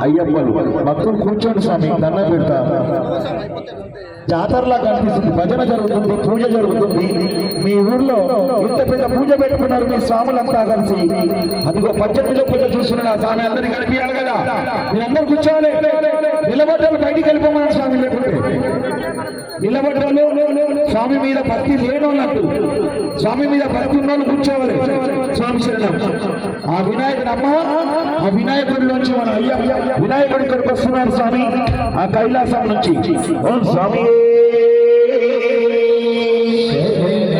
అయ్యప్పలు భక్తులు కూర్చోండి స్వామి దండ పెడతా. జాతరలా కనిపిస్తుంది, భజన జరుగుతుంది, పూజ జరుగుతుంది. మీ ఊర్లో ఇంత పెద్ద పూజ పెట్టుకున్నారు మీ స్వాములంతా కలిసి. అదిగో పద్ధతిలో పూజ చూస్తున్నారు. ఆ స్వామి అందరినీ కనిపించాలి కదా, మీరందరూ కూర్చోవాలి. నిలబడ్డాలు బయటికి వెళ్ళిపోమన్నారు స్వామి, లేకుంటే నిలబడ్డాలు స్వామి మీద భక్తి లేనోళ్ళట్టు, స్వామి మీద భక్తి ఉన్నోళ్ళు కూర్చోవాలి. స్వామి శరణం. ఆ వినాయకుడు అమ్మ, ఆ వినాయకుడిలోంచి మన అయ్య వినాయకుడి ఇక్కడికి వస్తున్నారు స్వామి, ఆ కైలాసం నుంచి. ఓం స్వామి.